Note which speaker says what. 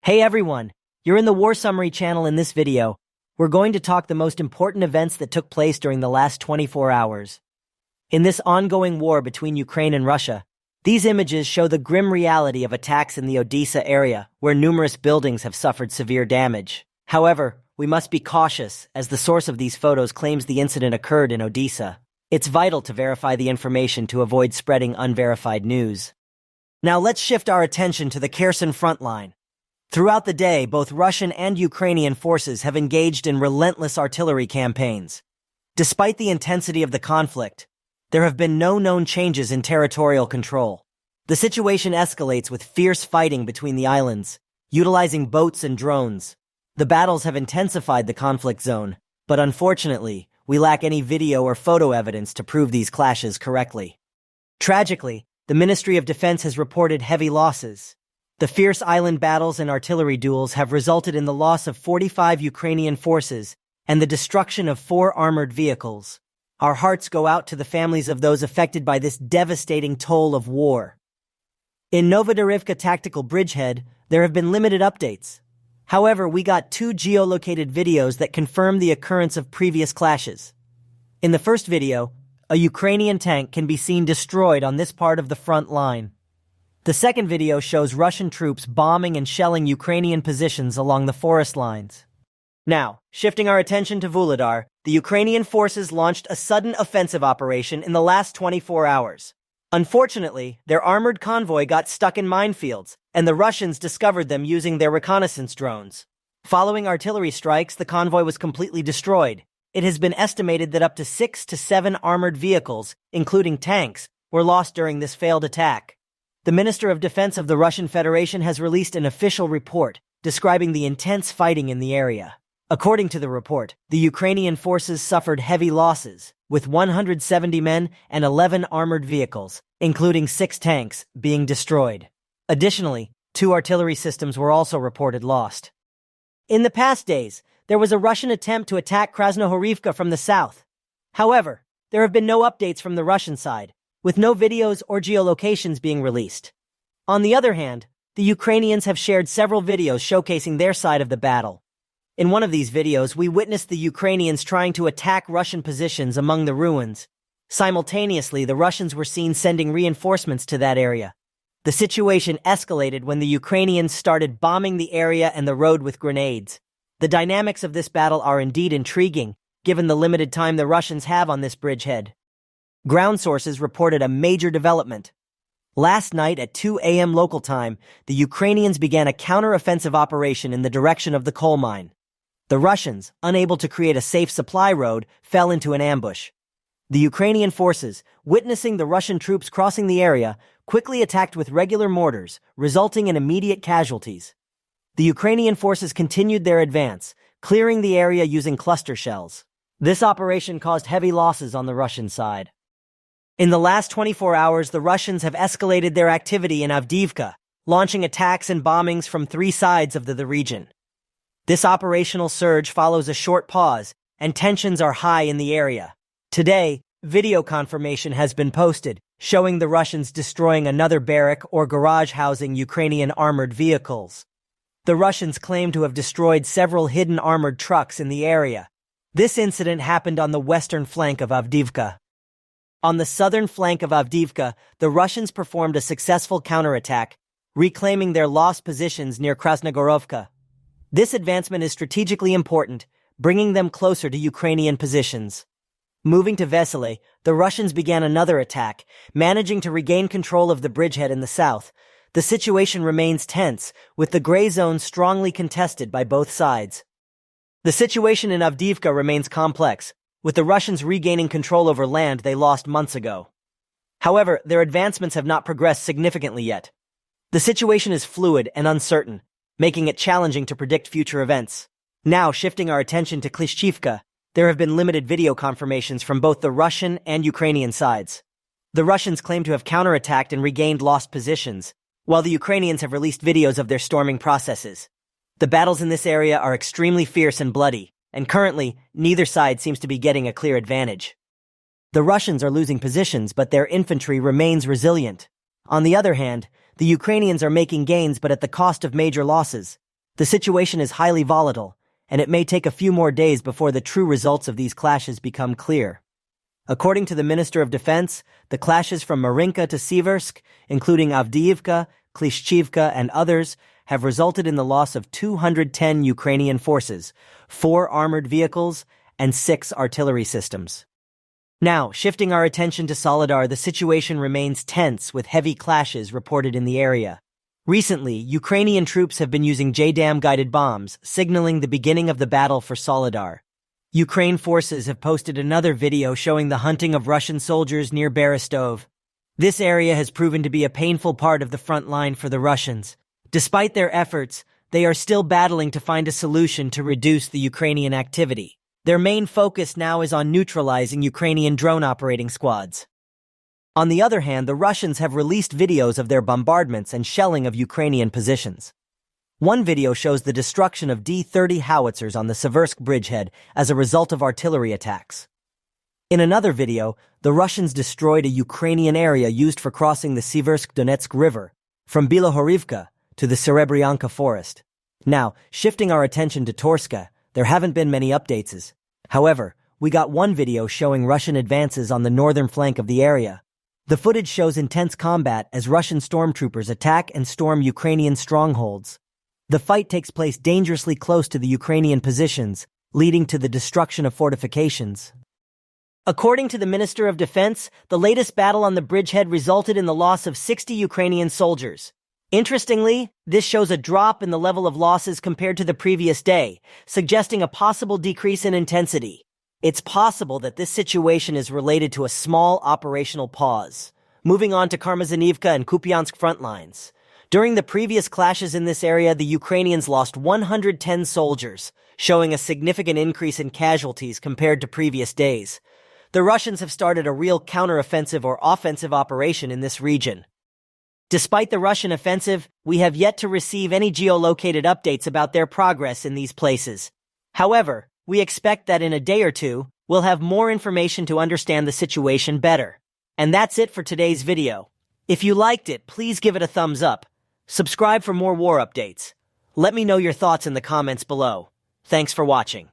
Speaker 1: Hey everyone, you're in the War Summary channel. In this video, we're going to talk the most important events that took place during the last 24 hours. In this ongoing war between Ukraine and Russia, these images show the grim reality of attacks in the Odesa area, where numerous buildings have suffered severe damage. However, we must be cautious, as the source of these photos claims the incident occurred in Odesa. It's vital to verify the information to avoid spreading unverified news. Now let's shift our attention to the Kherson Frontline. Throughout the day, both Russian and Ukrainian forces have engaged in relentless artillery campaigns. Despite the intensity of the conflict, there have been no known changes in territorial control. The situation escalates with fierce fighting between the islands, utilizing boats and drones. The battles have intensified the conflict zone, but unfortunately, we lack any video or photo evidence to prove these clashes correctly. Tragically, the Ministry of Defense has reported heavy losses. The fierce island battles and artillery duels have resulted in the loss of 45 Ukrainian forces and the destruction of 4 armored vehicles. Our hearts go out to the families of those affected by this devastating toll of war. In Novodarivka tactical bridgehead, there have been limited updates. However, we got 2 geolocated videos that confirm the occurrence of previous clashes. In the first video, a Ukrainian tank can be seen destroyed on this part of the front line. The second video shows Russian troops bombing and shelling Ukrainian positions along the forest lines. Now, shifting our attention to Vuhledar, the Ukrainian forces launched a sudden offensive operation in the last 24 hours. Unfortunately, their armored convoy got stuck in minefields, and the Russians discovered them using their reconnaissance drones. Following artillery strikes, the convoy was completely destroyed. It has been estimated that up to 6 to 7 armored vehicles, including tanks, were lost during this failed attack. The Minister of Defense of the Russian Federation has released an official report describing the intense fighting in the area. According to the report, the Ukrainian forces suffered heavy losses, with 170 men and 11 armored vehicles, including 6 tanks, being destroyed. Additionally, 2 artillery systems were also reported lost. In the past days, there was a Russian attempt to attack Novodarivka from the south. However, there have been no updates from the Russian side, with no videos or geolocations being released. On the other hand, the Ukrainians have shared several videos showcasing their side of the battle. In one of these videos, we witnessed the Ukrainians trying to attack Russian positions among the ruins. Simultaneously, the Russians were seen sending reinforcements to that area. The situation escalated when the Ukrainians started bombing the area and the road with grenades. The dynamics of this battle are indeed intriguing, given the limited time the Russians have on this bridgehead. Ground sources reported a major development. Last night at 2 a.m. local time, the Ukrainians began a counter-offensive operation in the direction of the coal mine. The Russians, unable to create a safe supply road, fell into an ambush. The Ukrainian forces, witnessing the Russian troops crossing the area, quickly attacked with regular mortars, resulting in immediate casualties. The Ukrainian forces continued their advance, clearing the area using cluster shells. This operation caused heavy losses on the Russian side. In the last 24 hours, the Russians have escalated their activity in Avdiivka, launching attacks and bombings from 3 sides of the region. This operational surge follows a short pause, and tensions are high in the area. Today, video confirmation has been posted, showing the Russians destroying another barrack or garage housing Ukrainian armored vehicles. The Russians claim to have destroyed several hidden armored trucks in the area. This incident happened on the western flank of Avdiivka. On the southern flank of Avdiivka, the Russians performed a successful counterattack, reclaiming their lost positions near Krasnogorovka. This advancement is strategically important, bringing them closer to Ukrainian positions. Moving to Vesely, the Russians began another attack, managing to regain control of the bridgehead in the south. The situation remains tense, with the gray zone strongly contested by both sides. The situation in Avdiivka remains complex, with the Russians regaining control over land they lost months ago. However, their advancements have not progressed significantly yet. The situation is fluid and uncertain, making it challenging to predict future events. Now, shifting our attention to Klishchivka, there have been limited video confirmations from both the Russian and Ukrainian sides. The Russians claim to have counterattacked and regained lost positions, while the Ukrainians have released videos of their storming processes. The battles in this area are extremely fierce and bloody, and currently, neither side seems to be getting a clear advantage. The Russians are losing positions, but their infantry remains resilient. On the other hand, the Ukrainians are making gains but at the cost of major losses. The situation is highly volatile, and it may take a few more days before the true results of these clashes become clear. According to the Minister of Defense, the clashes from Marinka to Siversk, including Avdiivka, Klishchivka, and others, have resulted in the loss of 210 Ukrainian forces, 4 armored vehicles, and 6 artillery systems. Now, shifting our attention to Vuhledar, the situation remains tense with heavy clashes reported in the area. Recently, Ukrainian troops have been using JDAM-guided bombs, signaling the beginning of the battle for Vuhledar. Ukraine forces have posted another video showing the hunting of Russian soldiers near Berestov. This area has proven to be a painful part of the front line for the Russians. Despite their efforts, they are still battling to find a solution to reduce the Ukrainian activity. Their main focus now is on neutralizing Ukrainian drone operating squads. On the other hand, the Russians have released videos of their bombardments and shelling of Ukrainian positions. One video shows the destruction of D-30 howitzers on the Siversk bridgehead as a result of artillery attacks. In another video, the Russians destroyed a Ukrainian area used for crossing the Siversk-Donetsk River from Vuhledar to the Serebryanka forest. Now, shifting our attention to Torska, there haven't been many updates. However, we got one video showing Russian advances on the northern flank of the area. The footage shows intense combat as Russian stormtroopers attack and storm Ukrainian strongholds. The fight takes place dangerously close to the Ukrainian positions, leading to the destruction of fortifications. According to the Minister of Defense, the latest battle on the bridgehead resulted in the loss of 60 Ukrainian soldiers. Interestingly, this shows a drop in the level of losses compared to the previous day, suggesting a possible decrease in intensity. It's possible that this situation is related to a small operational pause. Moving on to Kherson and Kupiansk frontlines. During the previous clashes in this area, the Ukrainians lost 110 soldiers, showing a significant increase in casualties compared to previous days. The Russians have started a real counteroffensive or offensive operation in this region. Despite the Russian offensive, we have yet to receive any geolocated updates about their progress in these places. However, we expect that in a day or two, we'll have more information to understand the situation better. And that's it for today's video. If you liked it, please give it a thumbs up. Subscribe for more war updates. Let me know your thoughts in the comments below. Thanks for watching.